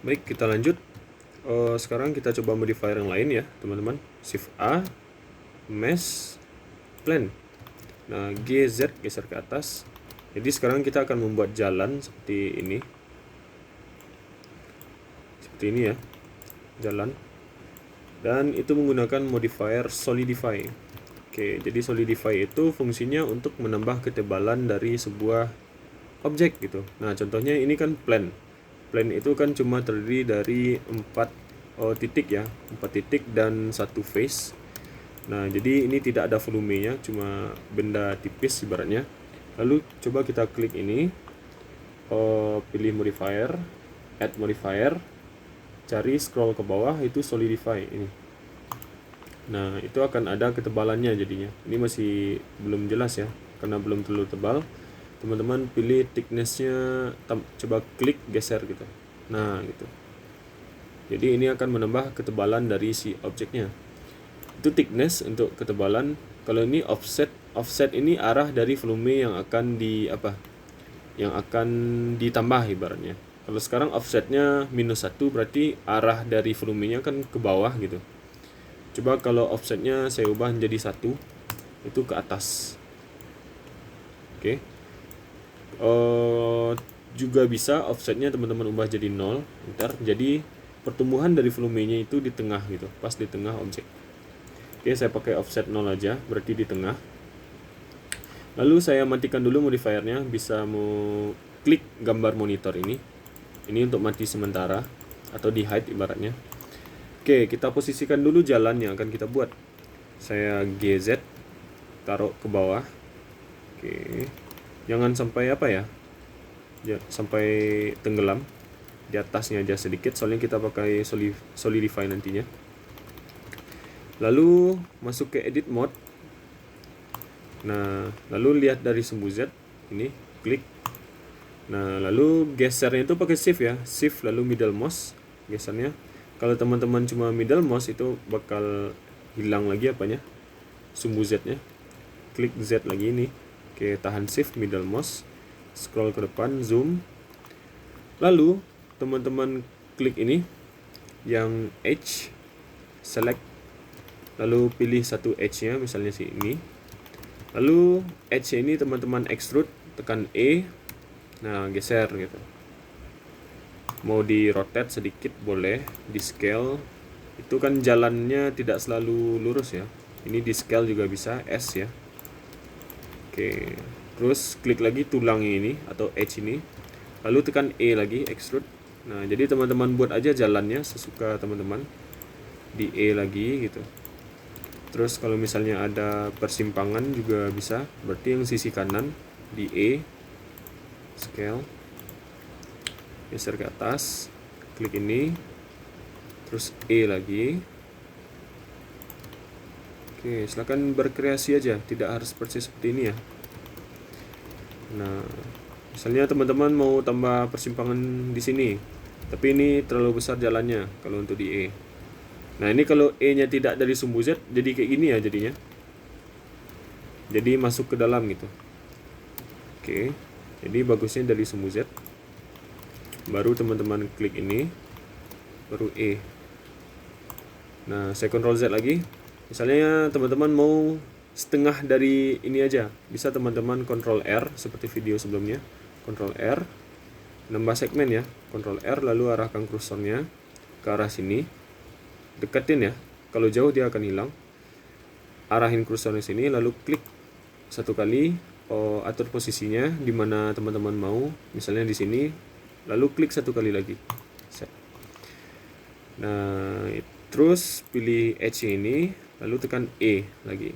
Baik, kita lanjut. Sekarang kita coba modifier yang lain ya, teman-teman. Shift A, mesh, plan. Nah, GZ geser ke atas. Jadi sekarang kita akan membuat jalan seperti ini. Seperti ini ya, jalan. Dan itu menggunakan modifier solidify. Oke, jadi solidify itu fungsinya untuk menambah ketebalan dari sebuah objek gitu. Nah, contohnya ini kan plan. Plan itu kan cuma terdiri dari 4 titik ya, 4 titik dan 1 face. Nah, jadi ini tidak ada volumenya, cuma benda tipis ibaratnya. Lalu coba kita klik ini, pilih modifier, add modifier, cari scroll ke bawah, itu solidify ini. Nah, itu akan ada ketebalannya jadinya. Ini masih belum jelas ya, karena belum terlalu tebal. Teman-teman pilih thickness-nya, coba klik geser gitu. Nah, gitu. Jadi ini akan menambah ketebalan dari si objeknya. Itu thickness untuk ketebalan. Kalau ini offset ini arah dari volume yang akan ditambah ibaratnya. Kalau sekarang offsetnya -1, berarti arah dari volumenya kan ke bawah gitu. Coba kalau offsetnya saya ubah menjadi 1, itu ke atas. Oke. Juga bisa offsetnya teman-teman ubah jadi 0. Jadi pertumbuhan dari volumenya itu di tengah gitu, pas di tengah objek. Oke, saya pakai offset 0 aja, berarti di tengah. Lalu saya matikan dulu modifiernya, bisa mau klik gambar monitor ini. Ini untuk mati sementara atau di hide ibaratnya. Oke, kita posisikan dulu jalan yang akan kita buat. Saya GZ, taruh ke bawah. Oke, jangan sampai sampai tenggelam. Di atasnya aja sedikit, soalnya kita pakai solidify nantinya. Lalu masuk ke edit mode. Nah, lalu lihat dari sumbu Z ini, klik. Nah, lalu gesernya itu pakai shift ya, shift lalu middle mouse gesernya. Kalau teman-teman cuma middle mouse itu bakal hilang lagi sumbu Z-nya. Klik Z lagi ini. Oke, tahan shift middle mouse, scroll ke depan, zoom. Lalu teman-teman klik ini yang edge, select, lalu pilih satu edge-nya, misalnya ini. Lalu edge ini teman-teman extrude, tekan E. Nah, geser gitu. Mau di rotate sedikit boleh, di scale. Itu kan jalannya tidak selalu lurus ya. Ini di scale juga bisa, S ya. Oke, terus klik lagi tulang ini atau edge ini. Lalu tekan E lagi, extrude. Nah, jadi teman-teman buat aja jalannya sesuka teman-teman. Di E lagi gitu. Terus kalau misalnya ada persimpangan juga bisa. Berarti yang sisi kanan di E, scale, geser ke atas, klik ini, terus E lagi. Oke, silakan berkreasi aja, tidak harus persis seperti ini ya. Nah, misalnya teman-teman mau tambah persimpangan di sini, tapi ini terlalu besar jalannya kalau untuk di E. Nah, ini kalau E-nya tidak dari sumbu Z, jadi kayak gini ya jadinya. Jadi masuk ke dalam gitu. Oke, jadi bagusnya dari sumbu Z. Baru teman-teman klik ini, baru E. Nah, saya Ctrl Z lagi. Misalnya teman-teman mau setengah dari ini aja, bisa teman-teman Ctrl R seperti video sebelumnya. Ctrl R, nambah segmen ya, Ctrl R, lalu arahkan kursornya ke arah sini, deketin ya, kalau jauh dia akan hilang. Arahin kursornya sini, lalu klik satu kali, atur posisinya di mana teman-teman mau, misalnya di sini, lalu klik satu kali lagi. Set. Nah, terus pilih edge ini, lalu tekan E lagi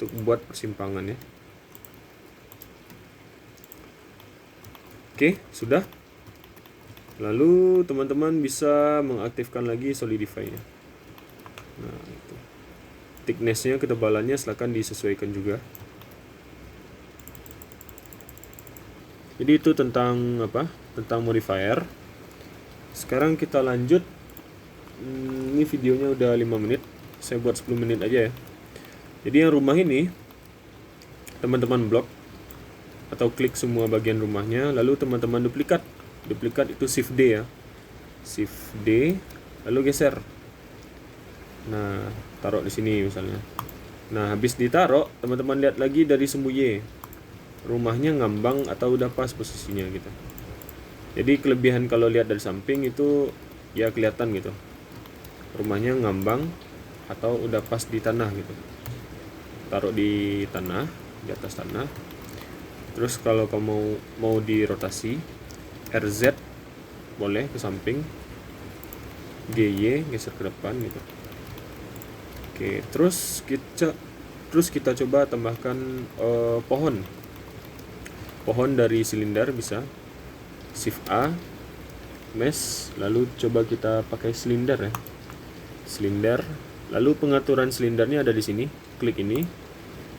untuk membuat persimpangan ya. Oke, sudah. Lalu teman-teman bisa mengaktifkan lagi solidify-nya. Nah, itu. Thickness-nya, ketebalannya silakan disesuaikan juga. Jadi itu tentang Tentang modifier. Sekarang kita lanjut. Ini videonya udah 5 menit. Saya buat 10 menit aja ya. Jadi yang rumah ini teman-teman blok atau klik semua bagian rumahnya, lalu teman-teman duplikat itu shift D ya. Shift D, lalu geser. Nah, taruh di sini misalnya. Nah, habis ditaruh, teman-teman lihat lagi dari sumbu Y. Rumahnya ngambang atau udah pas posisinya gitu. Jadi kelebihan kalau lihat dari samping itu ya kelihatan gitu. Rumahnya ngambang atau udah pas di tanah gitu. Taruh di tanah, di atas tanah. Terus kalau kamu mau dirotasi, RZ boleh ke samping, GY geser ke depan gitu. Oke, terus kita coba tambahkan pohon dari silinder bisa Shift A, mesh, lalu coba kita pakai silinder ya. Silinder, lalu pengaturan silindernya ada di sini. Klik ini.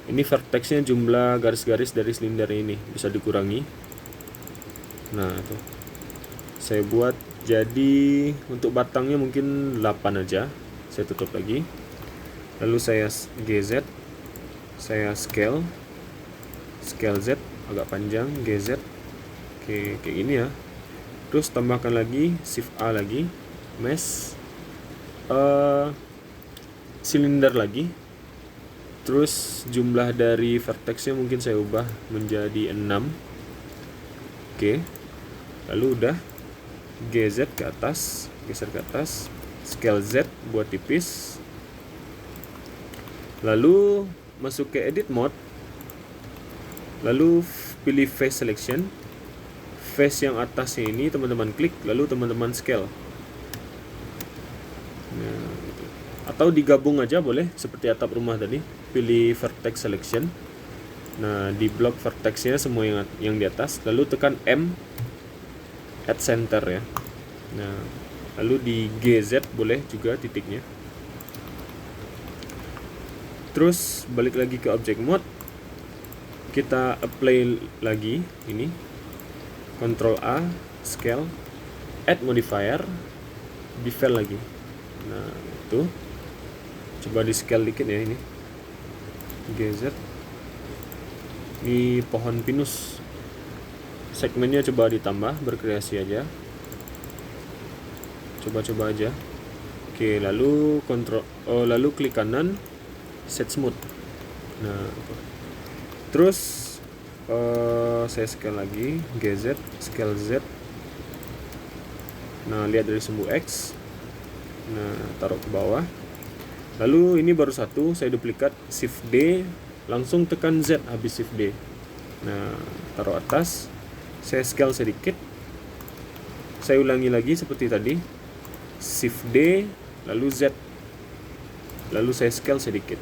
Ini vertexnya jumlah garis-garis dari silinder ini bisa dikurangi. Nah, itu. Saya buat jadi untuk batangnya mungkin 8 aja. Saya tutup lagi. Lalu saya GZ, saya scale Z agak panjang, GZ. Oke, kayak gini ya. Terus tambahkan lagi Shift A lagi, mesh, silinder lagi. Terus jumlah dari vertexnya mungkin saya ubah menjadi 6. Oke. Lalu udah GZ ke atas, geser ke atas, scale Z buat tipis. Lalu masuk ke edit mode. Lalu pilih face selection. Face yang atasnya ini teman-teman klik, lalu teman-teman scale. Nah, gitu. Atau digabung aja boleh seperti atap rumah tadi. Pilih vertex selection. Nah, di blok vertexnya semua yang di atas, lalu tekan M at center ya. Nah, lalu di GZ boleh juga titiknya. Terus balik lagi ke object mode, kita apply lagi ini, Ctrl A, scale, add modifier, bevel lagi. Nah, itu coba di scale dikit ya ini, GZ. Ini pohon pinus, segmennya coba ditambah, berkreasi aja, coba aja. Oke, lalu lalu klik kanan, set smooth. Nah, terus saya scale lagi, GZ, scale Z. Nah, lihat dari sumbu X. Nah, taruh ke bawah. Lalu ini baru satu, saya duplikat, Shift D, langsung tekan Z habis Shift D. Nah, taruh atas, saya scale sedikit. Saya ulangi lagi seperti tadi, Shift D, lalu Z, lalu saya scale sedikit.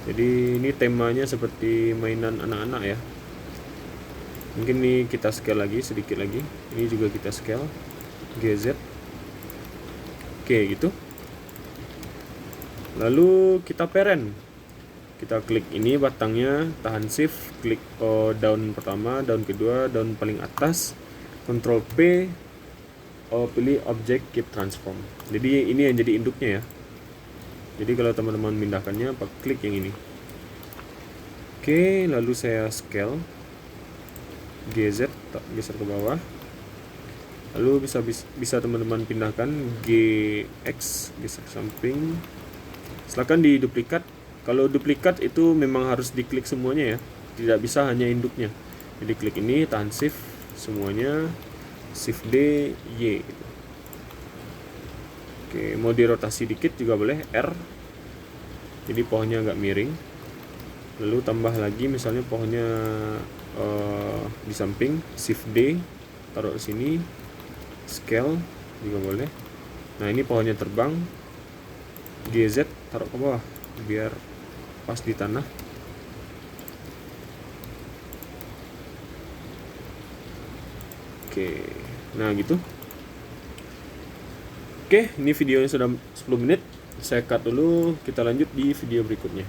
Jadi ini temanya seperti mainan anak-anak ya. Mungkin ini kita scale lagi sedikit lagi. Ini juga kita scale, GZ. Oke, gitu. Lalu kita parent. Kita klik ini batangnya, tahan shift, klik daun pertama, daun kedua, daun paling atas, Ctrl P, pilih object keep transform. Jadi ini yang jadi induknya ya. Jadi kalau teman-teman memindahkannya, klik yang ini. Oke, lalu saya scale, GZ, geser ke bawah. Lalu bisa teman-teman pindahkan, GX, geser ke samping. Silakan diduplikat. Kalau duplikat itu memang harus diklik semuanya ya, tidak bisa hanya induknya. Jadi klik ini, tahan shift semuanya, Shift D, Y gitu. Oke, mau dirotasi dikit juga boleh, R. Jadi pohonnya agak miring. Lalu tambah lagi misalnya pohonnya di samping, Shift D, taruh di sini, scale juga boleh. Nah, ini pohonnya terbang, GZ taruh ke bawah biar pas di tanah. Oke, nah gitu. Oke, ini videonya sudah 10 menit. Saya cut dulu, kita lanjut di video berikutnya.